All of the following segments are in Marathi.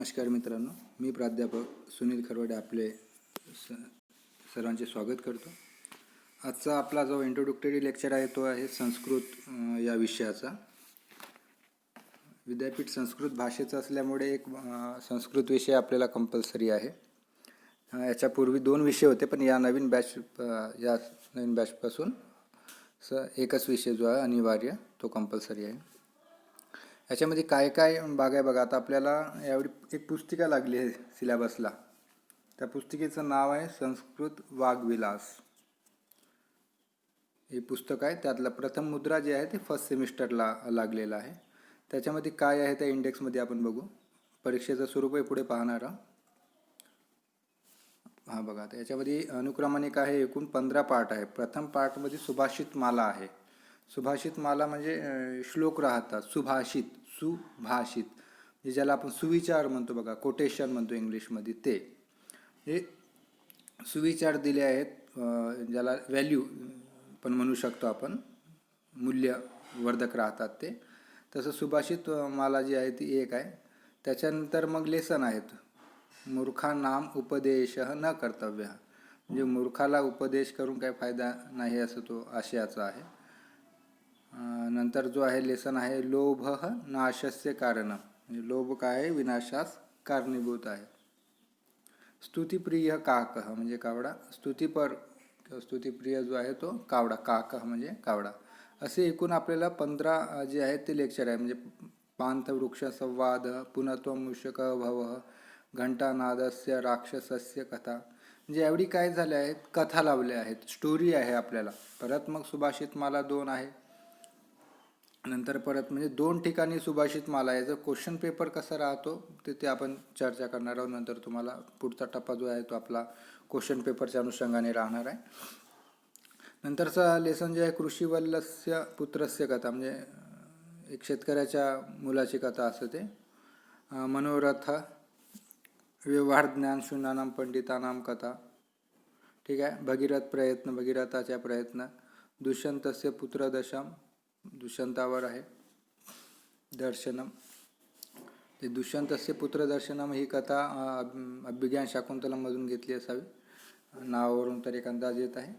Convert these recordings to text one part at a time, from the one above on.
नमस्कार मित्रांनो, मी प्राध्यापक सुनील खरवडे आपले सर्वांचे स्वागत करतो. आजचा आपला जो इंट्रोडक्टरी लेक्चर आहे तो आहे संस्कृत या विषयाचा. विद्यापीठ संस्कृत भाषेचा असल्यामुळे एक संस्कृत विषय आपल्याला कंपल्सरी आहे. याच्यापूर्वी 2 विषय होते, पण या नवीन बॅचपासून एकच विषय जो आहे अनिवार्य तो कंपल्सरी आहे. याच्यामध्ये काय काय भाग आहे बघा. आता आपल्याला यावेळी एक पुस्तिका लागली आहे सिलेबसला. त्या पुस्तिकेचं नाव आहे संस्कृत वाग्विलास. हे पुस्तक आहे. त्यातला प्रथम मुद्रा जे आहे ते फर्स्ट सेमिस्टरला लागलेला आहे. त्याच्यामध्ये काय आहे त्या इंडेक्समध्ये आपण बघू. परीक्षेचं स्वरूप आहे पुढे पाहणार. हा बघा, आता याच्यामध्ये अनुक्रमानिक आहे. एकूण 15 पार्ट आहे. प्रथम पार्टमध्ये सुभाषित माला आहे. सुभाषित माला म्हणजे श्लोक राहतात. सुभाषित म्हणजे ज्याला आपण सुविचार म्हणतो बघा, कोटेशन म्हणतो इंग्लिशमध्ये, ते हे सुविचार दिले आहेत. ज्याला व्हॅल्यू पण म्हणू शकतो आपण, मूल्यवर्धक राहतात ते. तसं सुभाषित माला जी आहे ती एक आहे. त्याच्यानंतर मग लेसन आहेत. मूर्खानाम उपदेश न कर्तव्य, म्हणजे मूर्खाला उपदेश करून काही फायदा नाही असं तो आशयाचा आहे. नंतर जो आहे लेसन आहे लोभ नाशस्य कारण, म्हणजे लोभ काय आहे, विनाशास कारणीभूत आहे. स्तुतिप्रिय काक म्हणजे कावडा, स्तुतिपर किंवा स्तुतिप्रिय जो आहे तो कावडा, काक म्हणजे कावडा. असे एकूण आपल्याला 15 जे आहेत ते लेक्चर आहे. म्हणजे पांथ वृक्ष संवाद, पुनत्व मूषक भव, घंटानादस्य राक्षसस्य कथा, म्हणजे एवढी काय झाले आहेत, कथा लावल्या आहेत, स्टोरी आहे आपल्याला. परत मग सुभाषित माला 2 आहे. नंतर परत म्हणजे 2 ठिकाणी सुभाषित माला आहे. जर क्वेश्चन पेपर कसा राहतो ते आपण चर्चा करणार आहोत. नंतर तुम्हाला पुढचा टप्पा जो आहे तो आपला क्वेश्चन पेपरच्या अनुषंगाने राहणार आहे. नंतरचा लेसन जे आहे कृषीवल्लस्य पुत्रस्य कथा, म्हणजे एक शेतकऱ्याच्या मुलाची कथा असते ते. मनोरथ व्यवहार ज्ञान शून्यानाम पंडितानाम कथा, ठीक आहे. भगीरथाच्या प्रयत्न, दुष्यंतस्य पुत्रदशम, दुष्यंतावर आहे दर्शनम. ते दुष्यंतस्य पुत्रदर्शनम ही कथा अभिज्ञान शाकुंतलमधून घेतली असावी, नावावरून तर एक अंदाज येत आहे.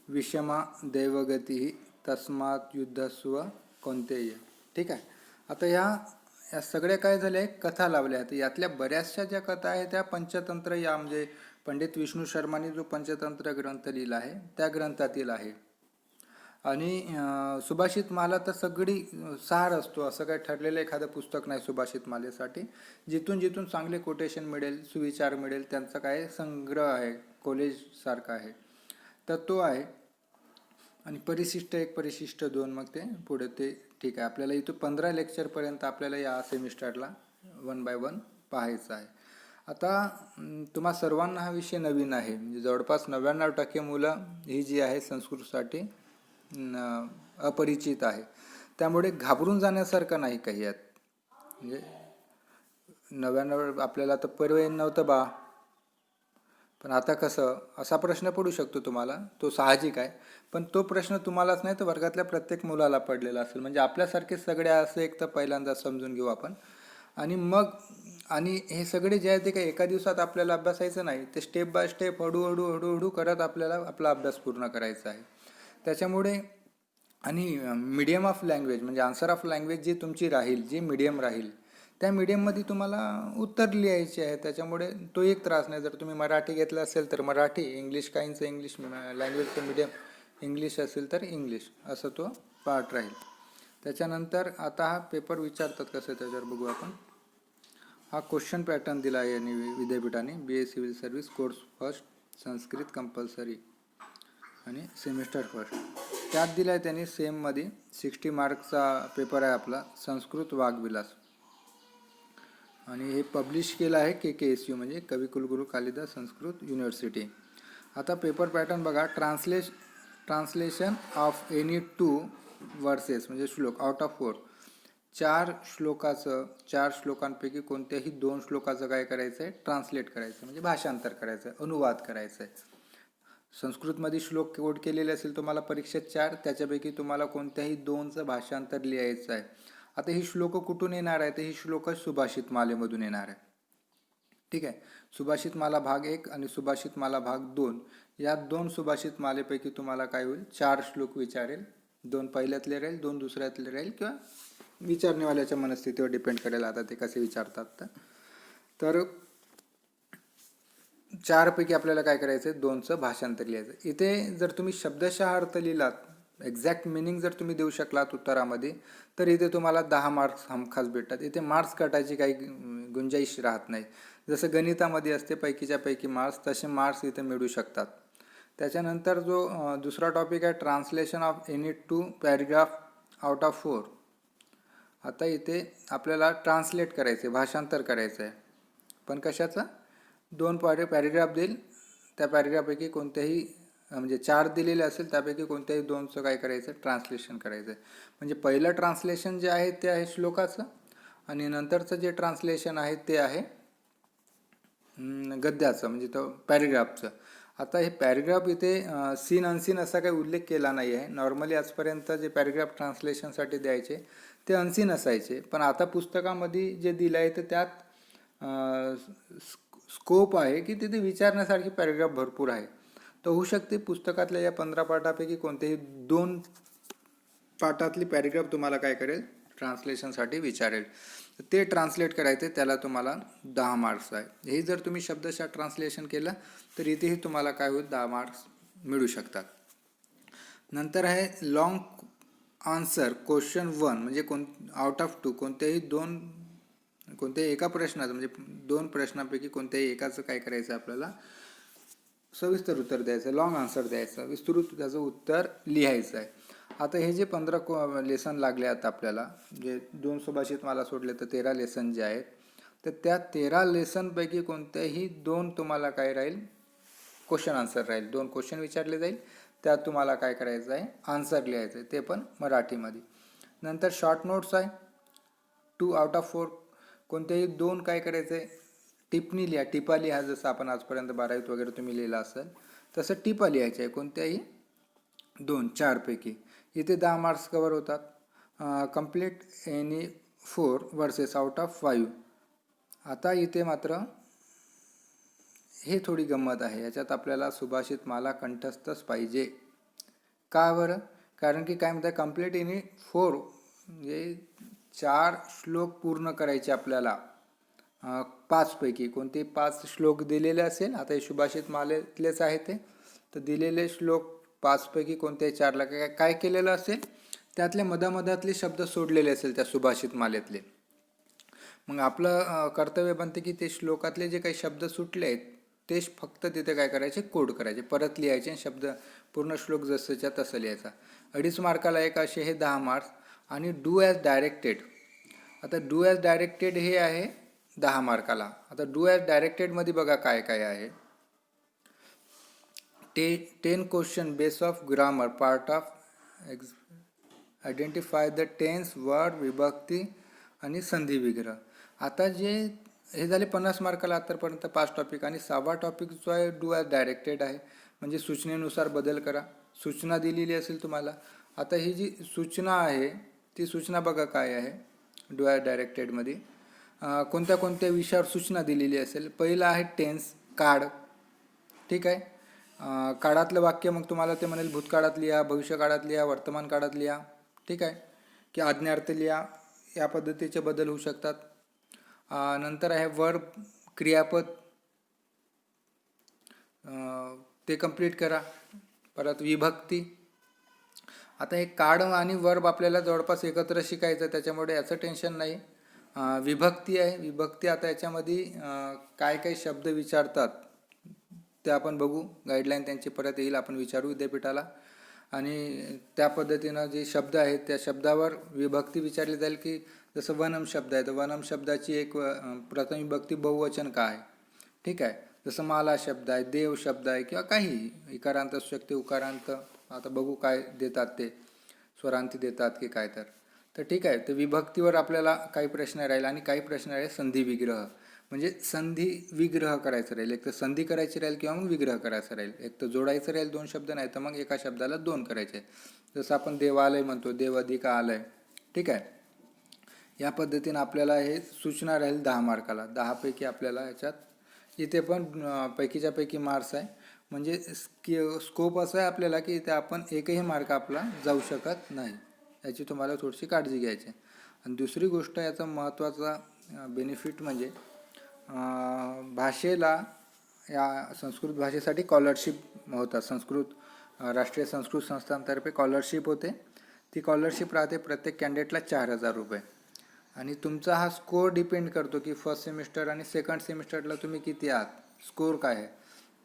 विषमा दैवगती तस्मात युद्धस्व कोणतेय, ठीक आहे. आता या सगळ्या काय झाल्या, कथा लावल्या आहेत. यातल्या बऱ्याचशा ज्या कथा आहेत त्या पंचतंत्र, या म्हणजे पंडित विष्णू शर्माने जो पंचतंत्र ग्रंथ लिहिला आहे त्या ग्रंथातील आहे. आणि सुभाषित माला तर सगळी सार असतो, असं काही ठरलेलं एखादं पुस्तक नाही सुभाषित मालेसाठी. जिथून जिथून चांगले कोटेशन मिळेल, सुविचार मिळेल, त्यांचा काय संग्रह आहे, कॉलेजसारखा आहे, तर तो आहे. आणि परिशिष्ट 1 परिशिष्ट 2 मग ते पुढे ते, ठीक आहे. आपल्याला इथं 15 लेक्चरपर्यंत आपल्याला या सेमिस्टरला 1 बाय 1 पाहायचं आहे. आता तुम्हा सर्वांना हा विषय नवीन आहे. म्हणजे जवळपास 99% मुलं ही जी आहे संस्कृतसाठी अपरिचित आहे. त्यामुळे घाबरून जाण्यासारखं नाही काही यात. म्हणजे 99 आपल्याला तर पर्याय नव्हतं बा, पण आता कसं, असा प्रश्न पडू शकतो तुम्हाला, तो साहजिक आहे. पण तो प्रश्न तुम्हालाच नाही तर वर्गातल्या प्रत्येक मुलाला पडलेला असेल. म्हणजे आपल्यासारखे सगळे असं एक तर पहिल्यांदा समजून घेऊ आपण. आणि हे सगळे जे आहे ते काही एका दिवसात आपल्याला अभ्यासायचं नाही. ते स्टेप बाय स्टेप हळूहळू करत आपल्याला आपला अभ्यास पूर्ण करायचा आहे. त्याच्यामुळे आणि मीडियम ऑफ लँग्वेज म्हणजे आन्सर ऑफ लँग्वेज जी तुमची राहील, जी मीडियम राहील, त्या मीडियममध्ये तुम्हाला उत्तर लिहायचे आहे. त्याच्यामुळे तो एक त्रास नाही. जर तुम्ही मराठी घेतलं असेल तर मराठी, इंग्लिश काहींचं इंग्लिश लँग्वेजचं मीडियम इंग्लिश असेल तर इंग्लिश, असं तो पार्ट राहील. त्याच्यानंतर आता हा पेपर विचारतात कसं त्याच्यावर बघू आपण. हा क्वेश्चन पॅटर्न दिला आहे यांनी विद्यापीठाने. BA civil service course first, Sanskrit compulsory आणि सेमिस्टर फर्स्ट. त्यात दिला आहे त्यांनी सेममध्ये 60 मार्कचा पेपर आहे आपला, संस्कृत वाग्विलास. आणि हे पब्लिश केलं आहे KKSU म्हणजे कविकुलगुरू कालिदास संस्कृत युनिव्हर्सिटी. आता पेपर पॅटर्न बघा. ट्रान्सलेशन ऑफ एनी 2 वर्सेस म्हणजे श्लोक आउट ऑफ 4. 4 श्लोकांपैकी कोणत्याही 2 श्लोकाचं काय करायचं आहे, ट्रान्सलेट करायचं, म्हणजे भाषांतर करायचं, अनुवाद करायचं आहे. संस्कृतमध्ये श्लोक कोड केलेले असेल तुम्हाला परीक्षेत 4, त्याच्यापैकी तुम्हाला कोणत्याही 2चं भाषांतर लिहायचं आहे. आता ही श्लोक कुठून येणार आहे? तर ही श्लोक सुभाषित मालेमधून येणार आहे. ठीक आहे. सुभाषित माला भाग 1 आणि सुभाषित माला भाग 2 या 2 सुभाषित मालेपैकी तुम्हाला काय होईल? 4 श्लोक विचारेल. 2 पहिल्यातले राहील, 2 दुसऱ्यातले राहील, किंवा विचारणेवाल्याच्या मनस्थितीवर डिपेंड करेल आता ते कसे विचारतात. तर 4 पैकी आपल्याला काय करायचं आहे? 2चं भाषांतर लिहायचं. इथे जर तुम्ही शब्दशः अर्थ लिहिलात, एक्झॅक्ट मिनिंग जर तुम्ही देऊ शकलात उत्तरामध्ये, तर इथे तुम्हाला 10 मार्क्स हमखास भेटतात. इथे मार्क्स कटायची काही गुंजाईश राहत नाही. जसं गणितामध्ये असते पैकीच्या पैकी मार्क्स, तसे मार्क्स इथे मिळू शकतात. त्याच्यानंतर जो दुसरा टॉपिक आहे translation of any 2 paragraph out of 4. आता इथे आपल्याला ट्रान्सलेट करायचं आहे, भाषांतर करायचं आहे. पण कशाचं? 2 पॅरेग्राफ देईल, त्या पॅरेग्राफपैकी कोणत्याही म्हणजे 4 दिलेले असेल त्यापैकी कोणत्याही 2चं काय करायचं? ट्रान्सलेशन करायचं आहे. म्हणजे पहिलं ट्रान्सलेशन जे आहे ते आहे श्लोकाचं, आणि नंतरचं जे ट्रान्सलेशन आहे ते आहे गद्याचं, म्हणजे तो पॅरेग्राफचं. आता हे पॅरेग्राफ इथे सीन अनसीन असा काही उल्लेख केला नाही आहे. नॉर्मली आजपर्यंत जे पॅरेग्राफ ट्रान्सलेशनसाठी द्यायचे ते अनसीन असायचे, पण आता पुस्तकामध्ये जे दिलं आहे तर त्यात स्कोप आहे की तिथे विचारण्यासारखी पॅरेग्राफ भरपूर आहे. तर होऊ शकते पुस्तकातल्या या 15 पाठापैकी कोणतेही 2 पाठातली पॅरेग्राफ तुम्हाला काय करेल? ट्रान्सलेशनसाठी विचारेल. ते ट्रान्सलेट करायचे, त्याला तुम्हाला 10 मार्क्स आहे. हे जर तुम्ही शब्दशः ट्रान्सलेशन केलं तर इथेही तुम्हाला काय होईल? 10 मार्क्स मिळू शकतात. नंतर आहे लॉंग आन्सर क्वेश्चन 1, म्हणजे आउट ऑफ 2 कोणत्याही एका प्रश्नाचं, म्हणजे 2 प्रश्नांपैकी कोणत्याही एकाचं काय करायचं? आपल्याला सविस्तर उत्तर द्यायचं, लॉंग आन्सर द्यायचं, विस्तृत त्याचं उत्तर लिहायचं आहे. आता हे जे 15 लेसन लागले आहेत आपल्याला, जे 2 सुभाषित माला सोडले तर 13 लेसन जे आहेत, तर त्या 13 लेसनपैकी कोणत्याही 2 तुम्हाला काय राहील? क्वेश्चन आन्सर राहील. 2 क्वेश्चन विचारले जाईल, त्यात तुम्हाला काय करायचं आहे? आन्सर लिहायचं आहे, ते पण मराठीमध्ये. नंतर शॉर्ट नोट्स आहे 2 आउट ऑफ 4. कोणत्याही 2 काय करायचं आहे? टिप्पणी लिहा, टिपा लिहा. जसं आपण आजपर्यंत 12वीत वगैरे तुम्ही लिहिलं असेल तसं टिपा लिहायचं आहे कोणत्याही 2, 4 पैकी. इथे 10 मार्क्स कवर होतात. Complete any 4 versus out of 5. आता इथे मात्र हे थोडी गंमत आहे. याच्यात आपल्याला सुभाषित माला कंठस्थच पाहिजे. का बरं? कारण की काय म्हणतात? कंप्लीट एनी 4 म्हणजे 4 श्लोक पूर्ण करायचे आपल्याला. 5 पैकी कोणते 5 श्लोक दिलेले असेल, आता हे सुभाषित मालेतलेच आहे ते, तर दिलेले श्लोक 5 पैकी कोणत्याही 4ला काय केलेलं असेल? त्यातले मधामधातले शब्द सोडलेले असेल त्या सुभाषित मालेतले. मग आपलं कर्तव्य बनते की ते श्लोकातले जे काही शब्द सुटले आहेत तेच फक्त तिथे काय करायचे? कोड करायचे, परत लिहायचे, शब्द पूर्ण श्लोक जसंच्या तसं लिहायचा. 2.5 मार्काला एक असे हे 10 मार्क्स. आणि डू ॲज डायरेक्टेड. आता डू ॲज डायरेक्टेड हे आहे 10 मार्काला. आता डू ॲज डायरेक्टेडमध्ये बघा काय काय आहे. 10 question base of grammar part of identify the tense, word, विभक्ती आणि संधी विग्रह. आता हे झाले 50 मार्काला आतापर्यंत 5 टॉपिक. आणि 6वा टॉपिक जो आहे डू ॲज डायरेक्टेड आहे, म्हणजे सूचनेनुसार बदल करा. सूचना दिलेली असेल तुम्हाला. आता ही जी सूचना आहे ती सूचना बघा काय आहे डू ॲज डायरेक्टेडमध्ये. कोणत्या कोणत्या विषयावर सूचना दिलेली असेल. पहिलं आहे टेन्स, काळ. ठीक आहे. काळातलं वाक्य मग तुम्हाला ते म्हणेल भूतकाळात लिहा, भविष्यकाळात लिहा, वर्तमान काळात लिहा. ठीक आहे. की आज्ञार्थ लिहा. या पद्धतीचे बदल होऊ शकतात. नंतर आहे वर्ब, क्रियापद, ते कंप्लीट करा. परत विभक्ती. आता हे काळ आणि वर्ब आपल्याला जवळपास एकत्र शिकायचं, त्याच्यामुळे याचं टेन्शन नाही. विभक्ती आहे. विभक्ती आता याच्यामध्ये काय काय शब्द विचारतात ते आपण बघू. गाईडलाईन त्यांची परत येईल, आपण विचारू विद्यापीठाला. आणि त्या पद्धतीनं जे शब्द आहेत त्या शब्दावर विभक्ती विचारली जाईल. की जसं वनम शब्द आहे तर वनम शब्दाची एक प्रथम विभक्ती बहुवचन का आहे. ठीक आहे. जसं माला शब्द आहे, देव शब्द आहे, किंवा काही इकारांत असू शकते, उकारांत. आता बघू काय देतात ते, स्वरांती देतात की काय. तर ठीक आहे. तर विभक्तीवर आपल्याला काही प्रश्न राहील. आणि काही प्रश्न राहील संधी विग्रह, म्हणजे संधी विग्रह करायचं राहील. एक तर संधी करायची राहील किंवा मग विग्रह करायचं राहील. एक तर जोडायचं राहील 2 शब्द, नाही तर मग एका शब्दाला 2 करायचे. जसं आपण देवालय म्हणतो, देव अधिक आलय. ठीक आहे. या पद्धतीने आपल्याला हे सूचना राहील 10 मार्काला. 10 पैकी आपल्याला याच्यात इथे पण पैकीच्या पैकी मार्क्स आहे. म्हणजे स्कोप असं आहे आपल्याला की इथे आपण एकही मार्क आपला जाऊ शकत नाही. याची तुम्हाला थोडीशी काळजी घ्यायची आहे. आणि दुसरी गोष्ट याचा महत्त्वाचा बेनिफिट म्हणजे भाषेला, या संस्कृत भाषेसाठी स्कॉलरशिप होतात. राष्ट्रीय संस्कृत संस्थांतर्फे स्कॉलरशिप होते. ती स्कॉलरशिप राहते प्रत्येक कॅन्डिडेटला 4,000 रुपये. आणि तुमचा हा स्कोअर डिपेंड करतो की फर्स्ट सेमिस्टर आणि सेकंड सेमिस्टरला तुम्ही किती आहात, स्कोअर काय आहे.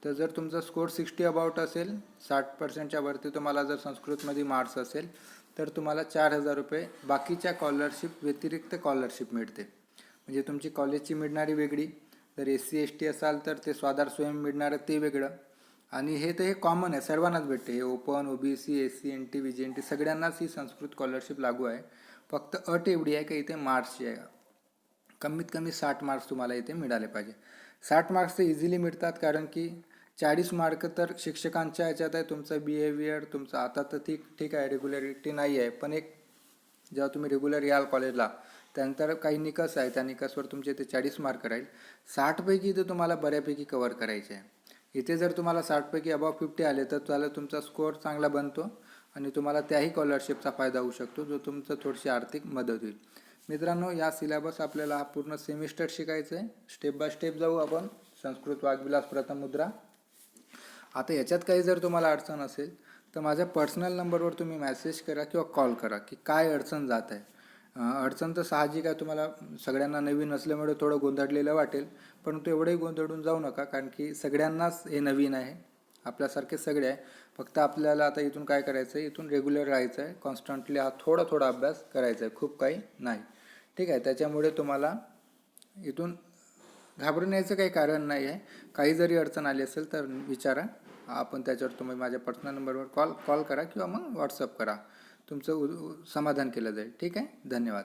तर जर तुमचा स्कोअर 60 अबाउट असेल, 60% वरती तुम्हाला जर संस्कृतमध्ये मार्क्स असेल, तर तुम्हाला 4,000 रुपये बाकीच्या स्कॉलरशिप व्यतिरिक्त स्कॉलरशिप मिळते. म्हणजे तुमची कॉलेजची मिळणारी वेगळी, जर SC ST असाल तर ते स्वाधार स्वयं मिळणारं ते वेगळं. आणि हे कॉमन आहे, सर्वांनाच भेटते. हे open, OBC, SC NT VGNT सगळ्यांनाच ही संस्कृत स्कॉलरशिप लागू आहे. फक्त अट एवढी आहे की इथे मार्क्सची आहे, कमीत कमी 60 मार्क्स तुम्हाला इथे मिळाले पाहिजे. 60 मार्क्स तर इझिली मिळतात, कारण की 40 मार्क तर शिक्षकांच्या ह्याच्यात आहे. तुमचं बिहेवियर, तुमचं आता तर ठीक आहे, रेग्युलरिटी नाही आहे, पण एक जेव्हा तुम्ही रेग्युलर याल कॉलेजला त्यानंतर काही निकष आहे, त्या निकषवर तुमचे इथे 40 मार्क राहील. 60 पैकी इथे तुम्हाला बऱ्यापैकी कव्हर करायचे आहे. इथे जर तुम्हाला 60 पैकी अबाव 50 आले तर त्याला तुमचा स्कोअर चांगला बनतो आणि तुम्हाला त्याही स्कॉलरशिपचा फायदा होऊ शकतो, जो तुमचं थोडीशी आर्थिक मदत होईल. मित्रांनो, या सिलेबस आपल्याला हा पूर्ण सेमिस्टर शिकायचं आहे. स्टेप बाय स्टेप जाऊ आपण. संस्कृत वाग्विलास प्रथम मुद्रा. आता याच्यात काही जर तुम्हाला अडचण असेल तर माझ्या पर्सनल नंबरवर तुम्ही मेसेज करा किंवा कॉल करा की काय अडचण जात आहे. अडचण तर साहजिक आहे, तुम्हाला सगळ्यांना नवीन असल्यामुळे थोडं गोंधळलेलं वाटेल, परंतु एवढंही गोंधळून जाऊ नका, कारण की सगळ्यांनाच हे नवीन आहे, आपल्यासारखे सगळे आहे. फक्त आपल्याला आता इथून काय करायचं आहे, इथून रेग्युलर राहायचं आहे, कॉन्स्टंटली हा थोडा अभ्यास करायचा आहे, खूप काही नाही. ठीक आहे, त्याच्यामुळे तुम्हाला इथून घाबरून यायचं काही कारण नाही आहे. काही जरी अडचण आली असेल तर विचारा, आपण त्याच्यावर तुम्ही माझ्या पर्सनल नंबरवर कॉल करा किंवा मग व्हॉट्सअप करा. तुमचं समाधान केलं जाईल. ठीक आहे, धन्यवाद.